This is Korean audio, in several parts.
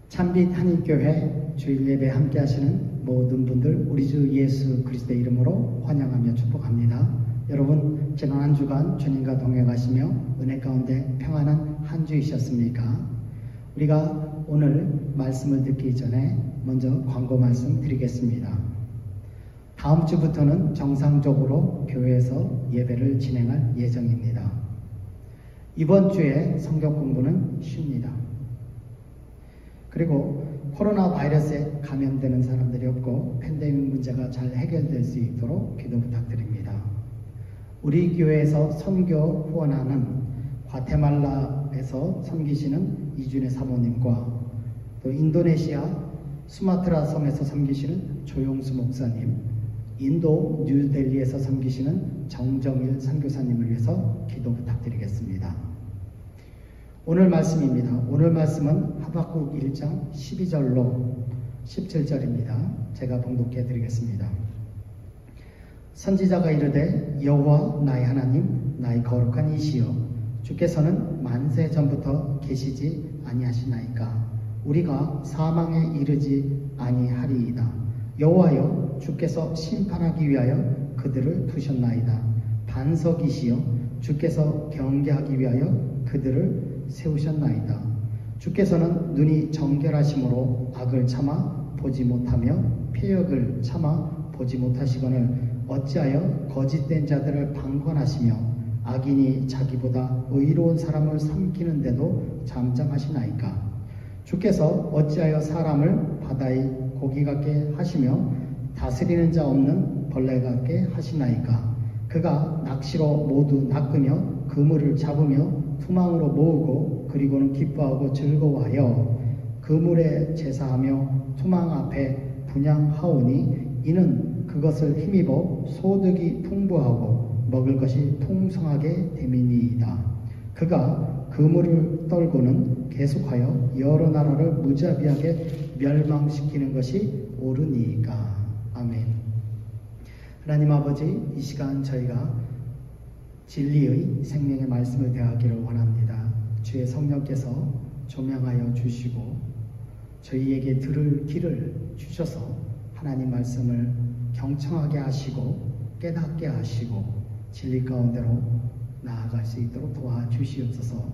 참빛 한인교회 주일 예배 함께 하시는 모든 분들 우리 주 예수 그리스도의 이름으로 환영하며 축복합니다. 여러분 지난 한 주간 주님과 동행하시며 은혜 가운데 평안한 한 주이셨습니까? 우리가 오늘 말씀을 듣기 전에 먼저 광고 말씀 드리겠습니다. 다음 주부터는 정상적으로 교회에서 예배를 진행할 예정입니다. 이번 주에 성경 공부는 쉽니다. 그리고 코로나 바이러스에 감염되는 사람들이 없고 팬데믹 문제가 잘 해결될 수 있도록 기도 부탁드립니다. 우리 교회에서 선교 후원하는 과테말라에서 섬기시는 이준혜 사모님과 또 인도네시아 수마트라 섬에서 섬기시는 조용수 목사님, 인도 뉴델리에서 섬기시는 정정일 선교사님을 위해서 기도 부탁드리겠습니다. 오늘 말씀입니다. 오늘 말씀은 하박국 1장 12절로 17절입니다. 제가 봉독해 드리겠습니다. 선지자가 이르되 여호와 나의 하나님 나의 거룩한 이시여 주께서는 만세 전부터 계시지 아니하시나이까 우리가 사망에 이르지 아니하리이다. 여호와여 주께서 심판하기 위하여 그들을 두셨나이다. 반석이시여 주께서 경계하기 위하여 그들을 세우셨나이다. 주께서는 눈이 정결하심으로 악을 참아 보지 못하며 패역을 참아 보지 못하시거늘 어찌하여 거짓된 자들을 방관하시며 악인이 자기보다 의로운 사람을 삼키는데도 잠잠하시나이까. 주께서 어찌하여 사람을 바다의 고기 같게 하시며 다스리는 자 없는 벌레 같게 하시나이까. 그가 낚시로 모두 낚으며 그물을 잡으며 투망으로 모으고 그리고는 기뻐하고 즐거워하여 그물에 제사하며 투망 앞에 분향하오니 이는 그것을 힘입어 소득이 풍부하고 먹을 것이 풍성하게 됨이니이다. 그가 그물을 떨고는 계속하여 여러 나라를 무자비하게 멸망시키는 것이 옳으니이까. 아멘. 하나님 아버지, 이 시간 저희가 진리의 생명의 말씀을 대하기를 원합니다. 주의 성령께서 조명하여 주시고 저희에게 들을 길을 주셔서 하나님 말씀을 경청하게 하시고 깨닫게 하시고 진리 가운데로 나아갈 수 있도록 도와주시옵소서.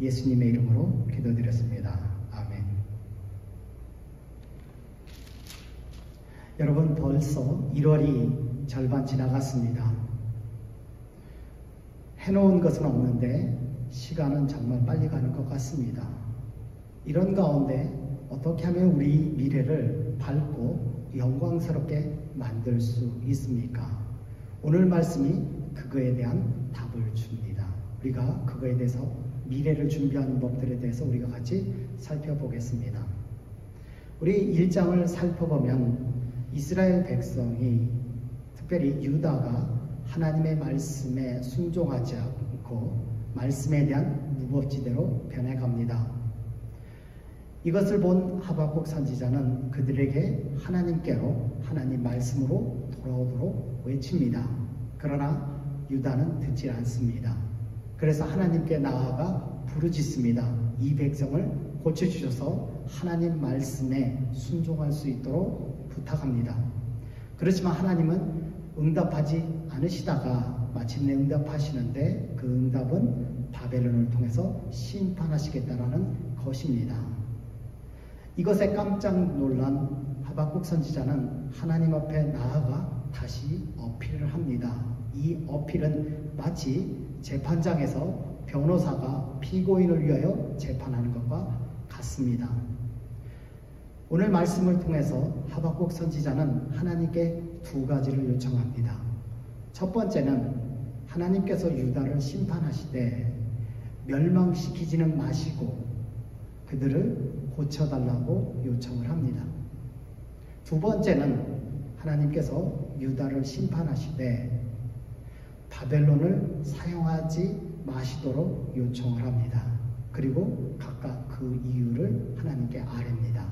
예수님의 이름으로 기도드렸습니다. 아멘. 여러분 벌써 1월이 절반 지나갔습니다. 해놓은 것은 없는데 시간은 정말 빨리 가는 것 같습니다. 이런 가운데 어떻게 하면 우리 미래를 밝고 영광스럽게 만들 수 있습니까? 오늘 말씀이 그거에 대한 답을 줍니다. 우리가 그거에 대해서 미래를 준비하는 법들에 대해서 우리가 같이 살펴보겠습니다. 우리 1장을 살펴보면 이스라엘 백성이 특별히 유다가 하나님의 말씀에 순종하지 않고 말씀에 대한 무법지대로 변해갑니다. 이것을 본 하박국 선지자는 그들에게 하나님께로 하나님 말씀으로 돌아오도록 외칩니다. 그러나 유다는 듣지 않습니다. 그래서 하나님께 나아가 부르짖습니다. 이 백성을 고쳐주셔서 하나님 말씀에 순종할 수 있도록 부탁합니다. 그렇지만 하나님은 응답하지 않으시다가 마침내 응답하시는데 그 응답은 바벨론을 통해서 심판하시겠다라는 것입니다. 이것에 깜짝 놀란 하박국 선지자는 하나님 앞에 나아가 다시 어필을 합니다. 이 어필은 마치 재판장에서 변호사가 피고인을 위하여 재판하는 것과 같습니다. 오늘 말씀을 통해서 하박국 선지자는 하나님께 두 가지를 요청합니다. 첫 번째는 하나님께서 유다를 심판하시되 멸망시키지는 마시고 그들을 고쳐달라고 요청을 합니다. 두 번째는 하나님께서 유다를 심판하시되 바벨론을 사용하지 마시도록 요청을 합니다. 그리고 각각 그 이유를 하나님께 아뢰입니다.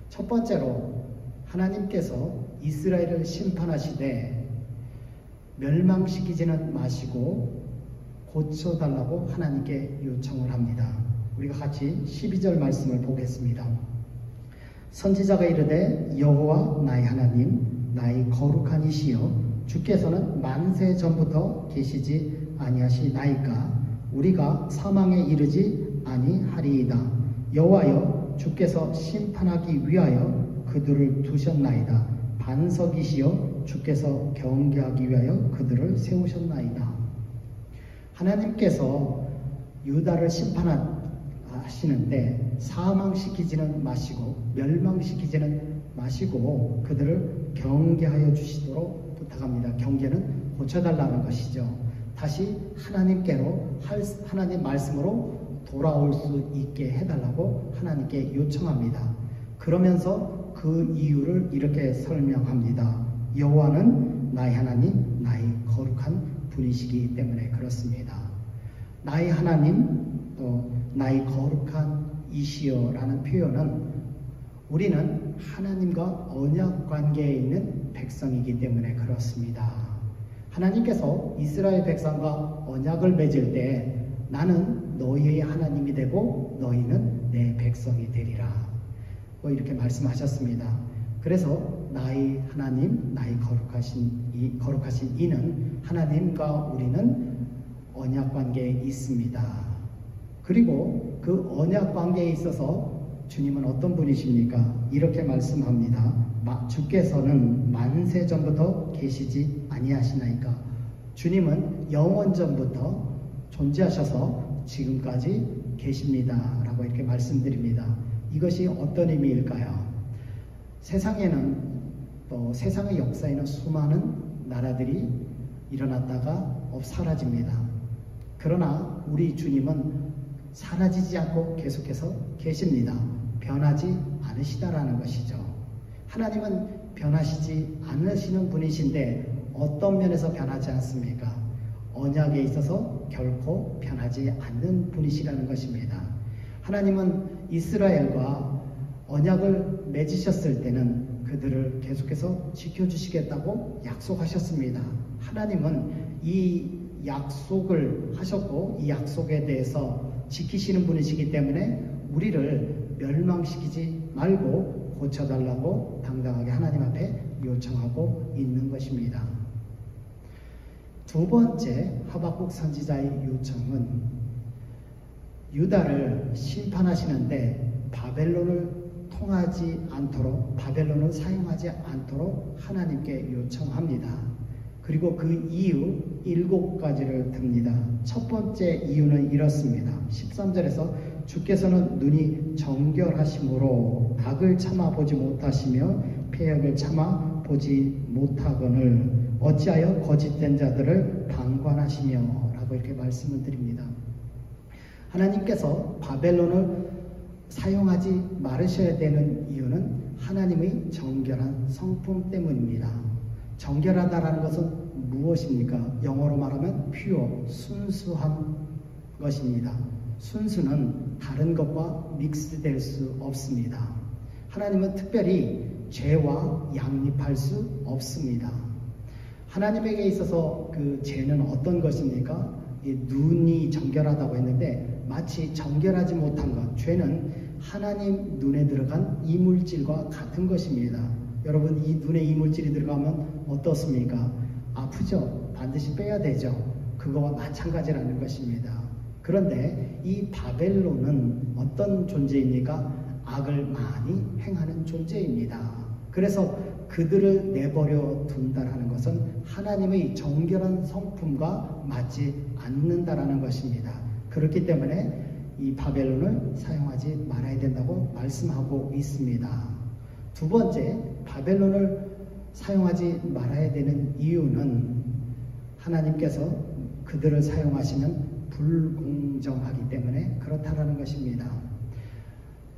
첫 번째로 하나님께서 이스라엘을 심판하시되 멸망시키지는 마시고 고쳐달라고 하나님께 요청을 합니다. 우리가 같이 12절 말씀을 보겠습니다. 선지자가 이르되 여호와 나의 하나님 나의 거룩한 이시여 주께서는 만세 전부터 계시지 아니하시나이까 우리가 사망에 이르지 아니하리이다. 여호와여 주께서 심판하기 위하여 그들을 두셨나이다. 반석이시여 주께서 경계하기 위하여 그들을 세우셨나이다. 하나님께서 유다를 심판하시는데 사망시키지는 마시고 멸망시키지는 마시고 그들을 경계하여 주시도록 부탁합니다. 경계는 고쳐달라는 것이죠. 다시 하나님께로 하나님 말씀으로 돌아올 수 있게 해달라고 하나님께 요청합니다. 그러면서 그 이유를 이렇게 설명합니다. 여호와는 나의 하나님, 나의 거룩한 분이시기 때문에 그렇습니다. 나의 하나님, 또 나의 거룩한 이시여라는 표현은 우리는 하나님과 언약 관계에 있는 백성이기 때문에 그렇습니다. 하나님께서 이스라엘 백성과 언약을 맺을 때 나는 너희의 하나님이 되고 너희는 내 백성이 되리라. 이렇게 말씀하셨습니다. 그래서 나의 하나님, 나의 거룩하신 이는 하나님과 우리는 언약 관계에 있습니다. 그리고 그 언약 관계에 있어서 주님은 어떤 분이십니까? 이렇게 말씀합니다. 주께서는 만세 전부터 계시지 아니하시나이까. 주님은 영원 전부터 존재하셔서 지금까지 계십니다. 라고 이렇게 말씀드립니다. 이것이 어떤 의미일까요? 세상에는 또 세상의 역사에는 수많은 나라들이 일어났다가 사라집니다. 그러나 우리 주님은 사라지지 않고 계속해서 계십니다. 변하지 않으시다라는 것이죠. 하나님은 변하시지 않으시는 분이신데 어떤 면에서 변하지 않습니까? 언약에 있어서 결코 변하지 않는 분이시라는 것입니다. 하나님은 이스라엘과 언약을 맺으셨을 때는 그들을 계속해서 지켜주시겠다고 약속하셨습니다. 하나님은 이 약속을 하셨고 이 약속에 대해서 지키시는 분이시기 때문에 우리를 멸망시키지 말고 고쳐달라고 당당하게 하나님 앞에 요청하고 있는 것입니다. 두 번째 하박국 선지자의 요청은 유다를 심판하시는데 바벨론을 통하지 않도록, 바벨론을 사용하지 않도록 하나님께 요청합니다. 그리고 그 이유 7가지를 듭니다. 첫 번째 이유는 이렇습니다. 13절에서 주께서는 눈이 정결하심으로 악을 참아 보지 못하시며 패역을 참아 보지 못하거늘 어찌하여 거짓된 자들을 방관하시며 라고 이렇게 말씀을 드립니다. 하나님께서 바벨론을 사용하지 말으셔야 되는 이유는 하나님의 정결한 성품 때문입니다. 정결하다라는 것은 무엇입니까? 영어로 말하면 pure, 순수한 것입니다. 순수는 다른 것과 믹스될 수 없습니다. 하나님은 특별히 죄와 양립할 수 없습니다. 하나님에게 있어서 그 죄는 어떤 것입니까? 눈이 정결하다고 했는데 마치 정결하지 못한 것, 죄는 하나님 눈에 들어간 이물질과 같은 것입니다. 여러분, 이 눈에 이물질이 들어가면 어떻습니까? 아프죠? 반드시 빼야 되죠. 그거와 마찬가지라는 것입니다. 그런데 이 바벨론은 어떤 존재입니까? 악을 많이 행하는 존재입니다. 그래서 그들을 내버려 둔다라는 것은 하나님의 정결한 성품과 맞지 않는다라는 것입니다. 그렇기 때문에 이 바벨론을 사용하지 말아야 된다고 말씀하고 있습니다. 두 번째, 바벨론을 사용하지 말아야 되는 이유는 하나님께서 그들을 사용하시면 불공정하기 때문에 그렇다라는 것입니다.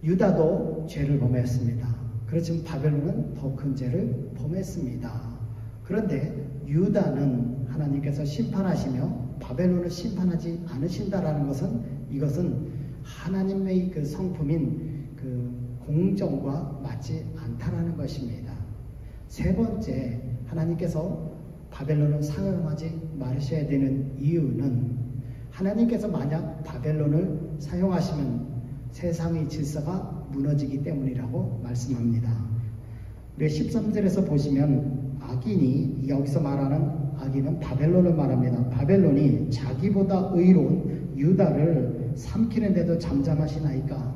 유다도 죄를 범했습니다. 그렇지만 바벨론은 더 큰 죄를 범했습니다. 그런데 유다는 하나님께서 심판하시며 바벨론을 심판하지 않으신다라는 것은 이것은 하나님의 그 성품인 그 공정과 맞지 않다라는 것입니다. 세 번째, 하나님께서 바벨론을 사용하지 말으셔야 되는 이유는 하나님께서 만약 바벨론을 세상의 질서가 무너지기 때문이라고 말씀합니다. 우리 13절에서 보시면 악인이, 여기서 말하는 악인은 바벨론을 말합니다. 바벨론이 자기보다 의로운 유다를 삼키는데도 잠잠하시나이까.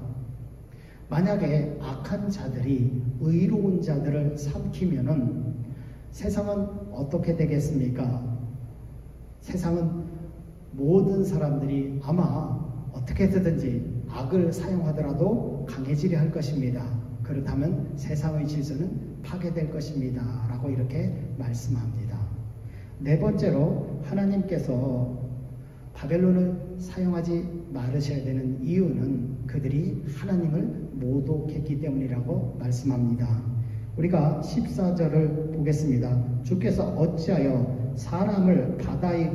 만약에 악한 자들이 의로운 자들을 삼키면은 세상은 어떻게 되겠습니까? 세상은 모든 사람들이 아마 어떻게 해서든지 악을 사용하더라도 강해지려 할 것입니다. 그렇다면 세상의 질서는 파괴될 것입니다. 라고 이렇게 말씀합니다. 네 번째로 하나님께서 바벨론을 사용하지 말으셔야 되는 이유는 그들이 하나님을 모독했기 때문이라고 말씀합니다. 우리가 14절을 보겠습니다. 주께서 어찌하여 사람을 바다의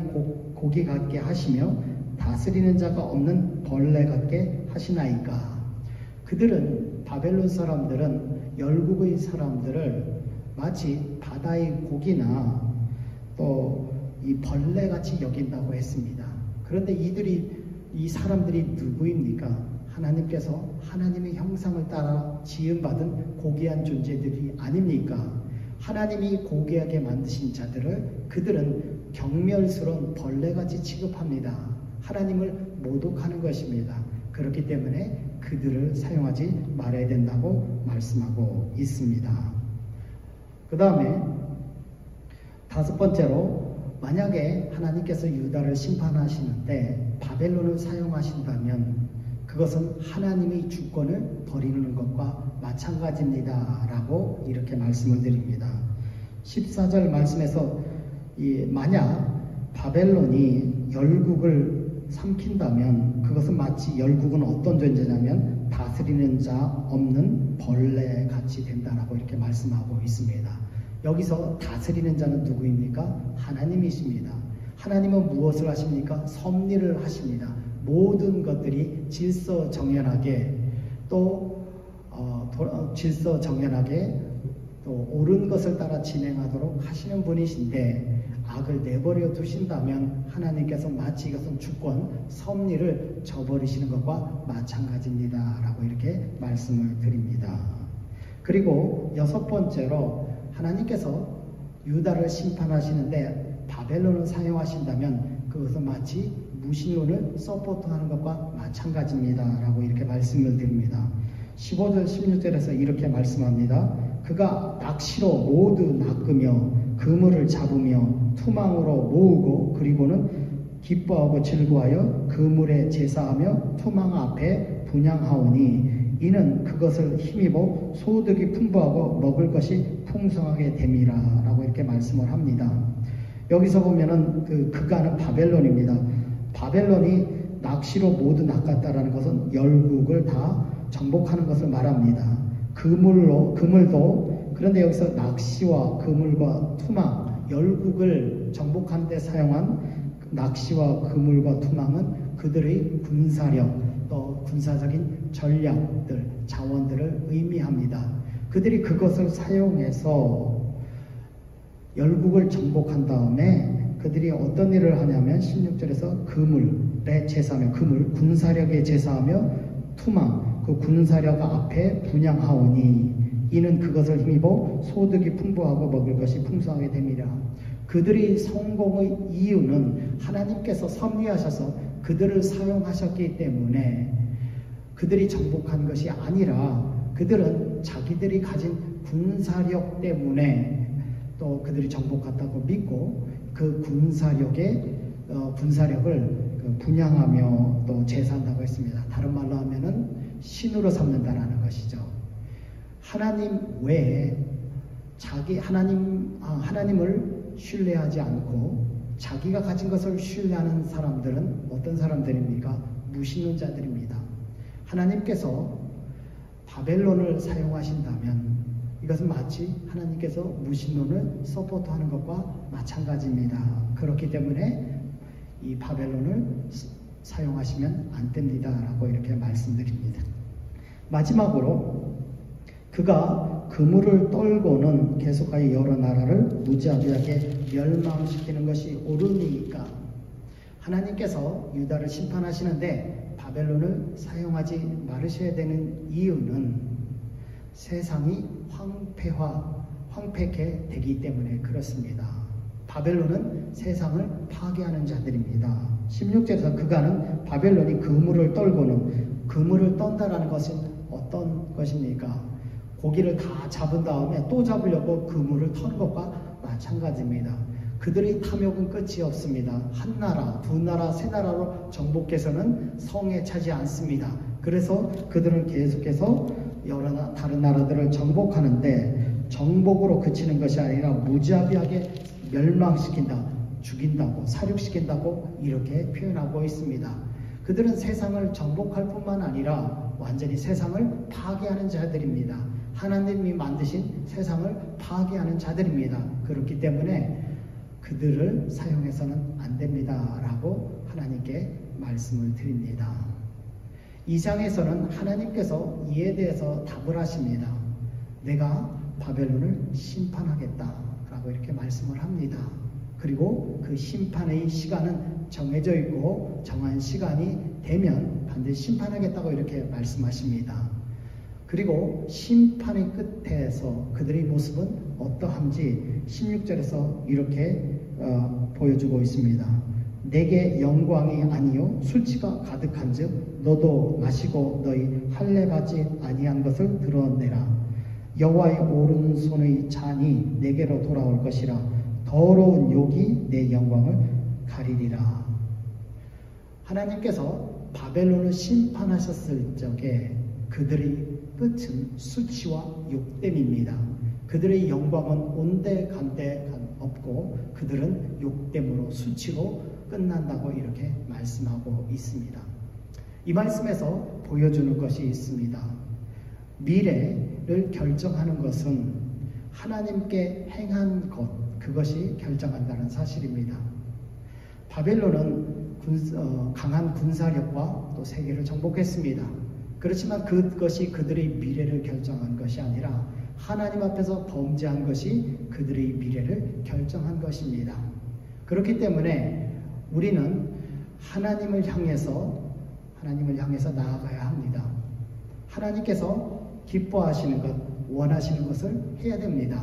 고기 같게 하시며 다스리는 자가 없는 벌레 같게 하시나이까. 그들은, 바벨론 사람들은 열국의 사람들을 마치 바다의 고기나 또 이 벌레같이 여긴다고 했습니다. 그런데 이 사람들이 누구입니까? 하나님께서 하나님의 형상을 따라 지음받은 고귀한 존재들이 아닙니까? 하나님이 고귀하게 만드신 자들을 그들은 경멸스러운 벌레같이 취급합니다. 하나님을 모독하는 것입니다. 그렇기 때문에 그들을 사용하지 말아야 된다고 말씀하고 있습니다. 그 다음에 다섯 번째로, 만약에 하나님께서 유다를 심판하시는데 바벨론을 사용하신다면 그것은 하나님의 주권을 버리는 것과 마찬가지입니다. 라고 이렇게 말씀을 드립니다. 14절 말씀에서 만약 바벨론이 열국을 삼킨다면 그것은 마치, 열국은 어떤 존재냐면 다스리는 자 없는 벌레 같이 된다라고 이렇게 말씀하고 있습니다. 여기서 다스리는 자는 누구입니까? 하나님이십니다. 하나님은 무엇을 하십니까? 섭리를 하십니다. 모든 것들이 질서정연하게 또 옳은 것을 따라 진행하도록 하시는 분이신데, 악을 내버려 두신다면 하나님께서 마치 이것은 주권, 섭리를 저버리시는 것과 마찬가지입니다. 라고 이렇게 말씀을 드립니다. 그리고 여섯 번째로, 하나님께서 유다를 심판하시는데 바벨론을 사용하신다면 그것은 마치 무신론을 서포트하는 것과 마찬가지입니다. 라고 이렇게 말씀을 드립니다. 15절 16절에서 이렇게 말씀합니다. 그가 낚시로 모두 낚으며 그물을 잡으며 투망으로 모으고 그리고는 기뻐하고 즐거워하여 그물에 제사하며 투망 앞에 분향하오니 이는 그것을 힘입어 소득이 풍부하고 먹을 것이 풍성하게 됨이라. 라고 이렇게 말씀을 합니다. 여기서 보면은 그가는 바벨론입니다. 바벨론이 낚시로 모두 낚았다라는 것은 열국을 다 정복하는 것을 말합니다. 그물도, 그런데 여기서 낚시와 그물과 투망, 열국을 정복하는 데 사용한 낚시와 그물과 투망은 그들의 군사력, 또 군사적인 전략들, 자원들을 의미합니다. 그들이 그것을 사용해서 열국을 정복한 다음에 그들이 어떤 일을 하냐면 16절에서 그물에 제사하며, 군사력에 제사하며 투망, 그 군사력 앞에 분향하오니 이는 그것을 힘입어 소득이 풍부하고 먹을 것이 풍성하게 됨이라. 그들이 성공의 이유는 하나님께서 섭리하셔서 그들을 사용하셨기 때문에 그들이 정복한 것이 아니라 그들은 자기들이 가진 군사력 때문에 또 그들이 정복했다고 믿고 그 군사력을 분양하며 또 제사한다고 했습니다. 다른 말로 하면은 신으로 삼는다라는 것이죠. 하나님 외에 하나님을 신뢰하지 않고 자기가 가진 것을 신뢰하는 사람들은 어떤 사람들입니까? 무신론자들입니다. 하나님께서 바벨론을 사용하신다면 이것은 마치 하나님께서 무신론을 서포트하는 것과 마찬가지입니다. 그렇기 때문에 이 바벨론을 사용하시면 안 됩니다. 라고 이렇게 말씀드립니다. 마지막으로 그가 그물을 떨고는 계속하여 여러 나라를 무자비하게 멸망시키는 것이 옳으니까 하나님께서 유다를 심판하시는데 바벨론을 사용하지 말으셔야 되는 이유는 세상이 황폐게 되기 때문에 그렇습니다. 바벨론은 세상을 파괴하는 자들입니다. 16절에서 그가는 바벨론이 그물을 떨고는, 그물을 떤다라는 것은 어떤 것입니까? 고기를 다 잡은 다음에 또 잡으려고 그물을 터는 것과 마찬가지입니다. 그들의 탐욕은 끝이 없습니다. 한 나라, 두 나라, 세 나라로 정복해서는 성에 차지 않습니다. 그래서 그들은 계속해서 여러 다른 나라들을 정복하는데, 정복으로 그치는 것이 아니라 무자비하게 멸망시킨다, 죽인다고, 살육시킨다고 이렇게 표현하고 있습니다. 그들은 세상을 정복할 뿐만 아니라 완전히 세상을 파괴하는 자들입니다. 하나님이 만드신 세상을 파괴하는 자들입니다. 그렇기 때문에 그들을 사용해서는 안 됩니다 라고 하나님께 말씀을 드립니다. 2장에서는 하나님께서 이에 대해서 답을 하십니다. 내가 바벨론을 심판하겠다 라고 이렇게 말씀을 합니다. 그리고 그 심판의 시간은 정해져 있고 정한 시간이 되면 반드시 심판하겠다고 이렇게 말씀하십니다. 그리고 심판의 끝에서 그들의 모습은 어떠한지 16절에서 이렇게 보여주고 있습니다. 내게 영광이 아니요 수치가 가득한즉 너도 마시고 너희 할례받지 아니한 것을 드러내라. 여호와의 오른손의 잔이 내게로 돌아올 것이라. 더러운 욕이 내 영광을 가리리라. 하나님께서 바벨론을 심판하셨을 적에 그들의 끝은 수치와 욕됨입니다. 그들의 영광은 온데간데 없고 그들은 욕됨으로 수치로 끝난다고 이렇게 말씀하고 있습니다. 이 말씀에서 보여주는 것이 있습니다. 미래를 결정하는 것은 하나님께 행한 것, 그것이 결정한다는 사실입니다. 바벨론은 강한 군사력과 또 세계를 정복했습니다. 그렇지만 그것이 그들의 미래를 결정한 것이 아니라 하나님 앞에서 범죄한 것이 그들의 미래를 결정한 것입니다. 그렇기 때문에 우리는 하나님을 향해서 나아가야 합니다. 하나님께서 기뻐하시는 것, 원하시는 것을 해야 됩니다.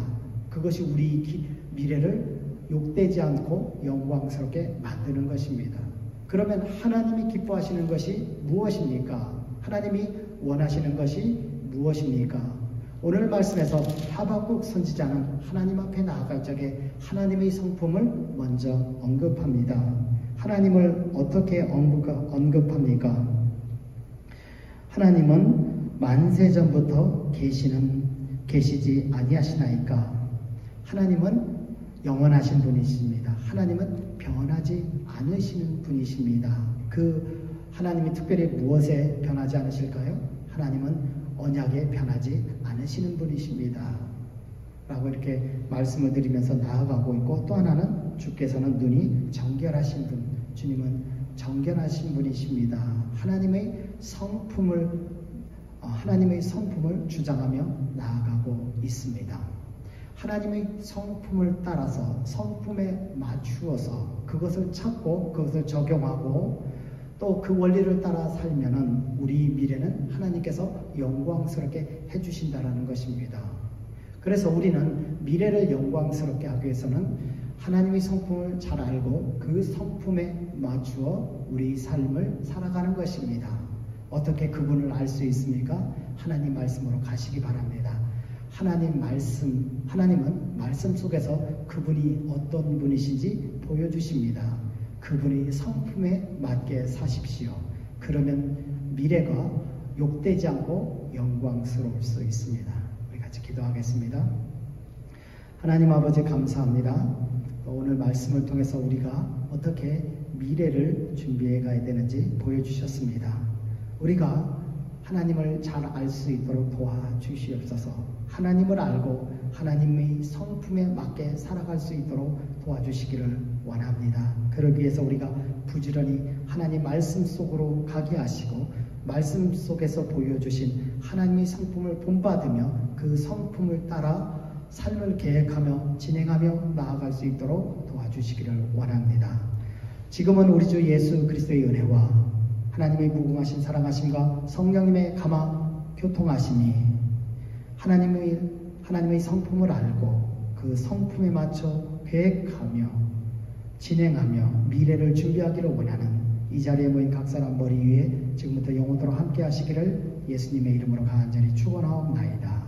그것이 우리 미래를 욕되지 않고 영광스럽게 만드는 것입니다. 그러면 하나님이 기뻐하시는 것이 무엇입니까? 하나님이 원하시는 것이 무엇입니까? 오늘 말씀에서 하박국 선지자는 하나님 앞에 나아갈 적에 하나님의 성품을 먼저 언급합니다. 하나님을 어떻게 언급합니까? 하나님은 만세전부터 계시지 아니하시나이까? 하나님은 영원하신 분이십니다. 하나님은 변하지 않으시는 분이십니다. 그 하나님이 특별히 무엇에 변하지 않으실까요? 하나님은 언약에 변하지 않으시는 분이십니다. 라고 이렇게 말씀을 드리면서 나아가고 있고, 또 하나는 주께서는 눈이 정결하신 분, 주님은 정결하신 분이십니다. 하나님의 성품을 주장하며 나아가고 있습니다. 하나님의 성품을 따라서 성품에 맞추어서 그것을 찾고 그것을 적용하고 또 그 원리를 따라 살면은 우리 미래는 하나님께서 영광스럽게 해주신다라는 것입니다. 그래서 우리는 미래를 영광스럽게 하기 위해서는 하나님의 성품을 잘 알고 그 성품에 맞추어 우리 삶을 살아가는 것입니다. 어떻게 그분을 알 수 있습니까? 하나님 말씀으로 가시기 바랍니다. 하나님은 말씀 속에서 그분이 어떤 분이신지 보여주십니다. 그분의 성품에 맞게 사십시오. 그러면 미래가 욕되지 않고 영광스러울 수 있습니다. 우리 같이 기도하겠습니다. 하나님 아버지 감사합니다. 오늘 말씀을 통해서 우리가 어떻게 미래를 준비해 가야 되는지 보여주셨습니다. 우리가 하나님을 잘 알 수 있도록 도와주시옵소서. 하나님을 알고 하나님의 성품에 맞게 살아갈 수 있도록 도와주시기를 원합니다. 그러기 위해서 우리가 부지런히 하나님 말씀 속으로 가게 하시고 말씀 속에서 보여주신 하나님의 성품을 본받으며 그 성품을 따라 삶을 계획하며 진행하며 나아갈 수 있도록 도와주시기를 원합니다. 지금은 우리 주 예수 그리스도의 은혜와 하나님의 무궁하신 사랑하심과 성령님의 감화 교통하심이 하나님의 성품을 알고 그 성품에 맞춰 계획하며 진행하며 미래를 준비하기를 원하는 이 자리에 모인 각 사람 머리 위에 지금부터 영원토록 함께 하시기를 예수님의 이름으로 간절히 축원하옵나이다.